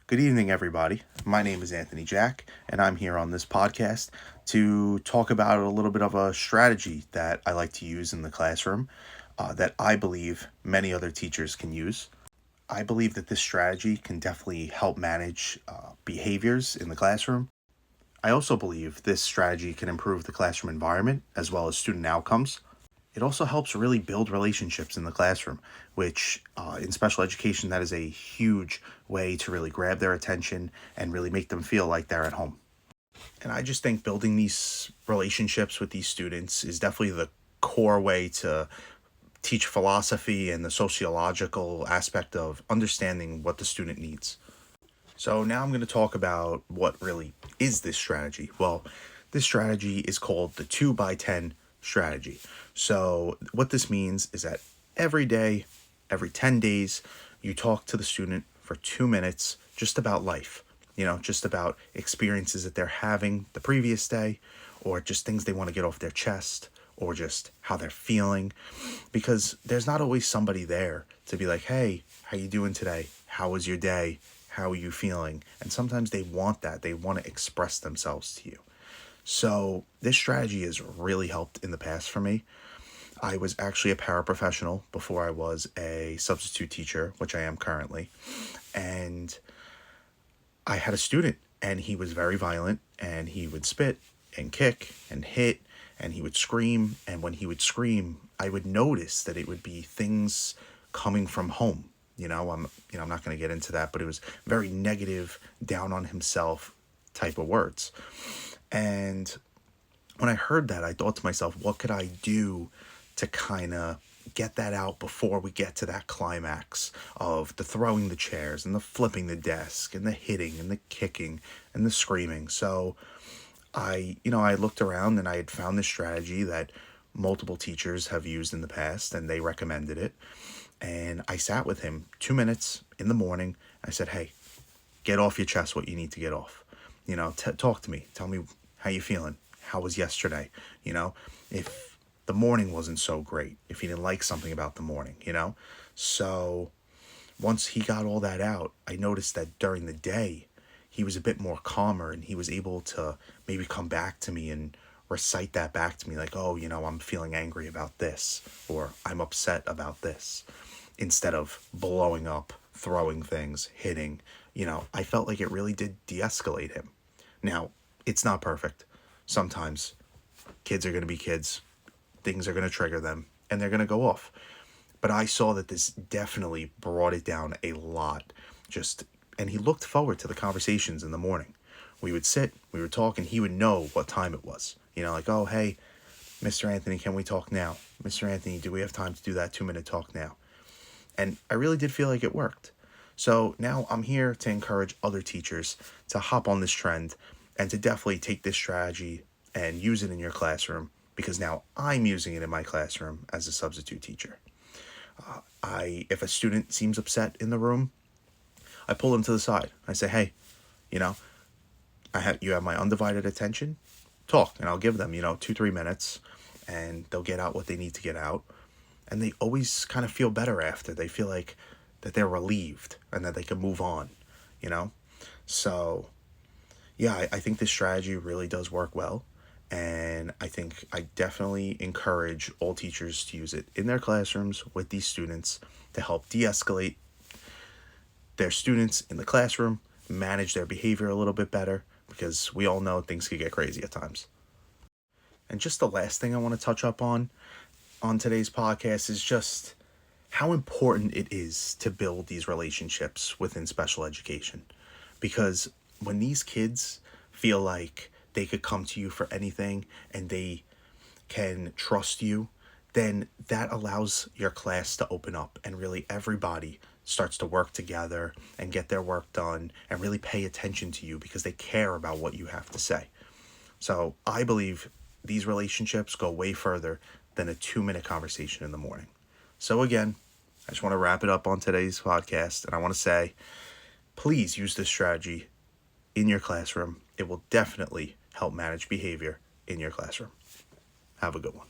Good evening, everybody. My name is Anthony Jack, and I'm here on this podcast to talk about a little bit of a strategy that I like to use in the classroom that I believe many other teachers can use. I believe that this strategy can definitely help manage behaviors in the classroom. I also believe this strategy can improve the classroom environment as well as student outcomes. It also helps really build relationships in the classroom, which in special education, that is a huge way to really grab their attention and really make them feel like they're at home. And I just think building these relationships with these students is definitely the core way to teach philosophy and the sociological aspect of understanding what the student needs. So now I'm going to talk about what really is this strategy. Well, this strategy is called the 2x10 strategy. So what this means is that every day, every 10 days, you talk to the student for 2 minutes just about life, just about experiences that they're having the previous day, or just things they want to get off their chest, or just how they're feeling, because there's not always somebody there to be like, hey, how you doing today? How was your day? How are you feeling? And sometimes they want that. They want to express themselves to you. So this strategy has really helped in the past for me. I was actually a paraprofessional before I was a substitute teacher, which I am currently. And I had a student, and he was very violent, and he would spit and kick and hit, and he would scream. And when he would scream, I would notice that it would be things coming from home. I'm not going to get into that, but it was very negative, down on himself type of words. And when I heard that, I thought to myself, what could I do to kind of get that out before we get to that climax of the throwing the chairs and the flipping the desk and the hitting and the kicking and the screaming? So I looked around, and I had found this strategy that multiple teachers have used in the past, and they recommended it. And I sat with him 2 minutes in the morning. I said, hey, get off your chest what you need to get off. Talk to me. Tell me how you feeling. How was yesterday? If the morning wasn't so great, if you didn't like something about the morning, So once he got all that out, I noticed that during the day, he was a bit more calmer, and he was able to maybe come back to me and recite that back to me like, oh, I'm feeling angry about this, or I'm upset about this, instead of blowing up, throwing things, hitting. I felt like it really did de-escalate him. Now, it's not perfect. Sometimes kids are going to be kids. Things are going to trigger them, and they're going to go off. But I saw that this definitely brought it down a lot. And he looked forward to the conversations in the morning. We would sit, we would talk, and he would know what time it was. Like, oh, hey, Mr. Anthony, can we talk now? Mr. Anthony, do we have time to do that 2-minute talk now? And I really did feel like it worked. So now I'm here to encourage other teachers to hop on this trend and to definitely take this strategy and use it in your classroom, because now I'm using it in my classroom as a substitute teacher. If a student seems upset in the room, I pull them to the side. I say, hey, you have my undivided attention. Talk, and I'll give them, 2-3 minutes, and they'll get out what they need to get out. And they always kind of feel better after. They feel like that they're relieved and that they can move on, So, yeah, I think this strategy really does work well. And I definitely encourage all teachers to use it in their classrooms with these students to help de-escalate their students in the classroom, manage their behavior a little bit better, because we all know things can get crazy at times. And just the last thing I want to touch up on today's podcast is just how important it is to build these relationships within special education. Because when these kids feel like they could come to you for anything and they can trust you, then that allows your class to open up, and really everybody starts to work together and get their work done and really pay attention to you because they care about what you have to say. So I believe these relationships go way further than a 2-minute conversation in the morning. So again, I just want to wrap it up on today's podcast, and I want to say, please use this strategy in your classroom. It will definitely help manage behavior in your classroom. Have a good one.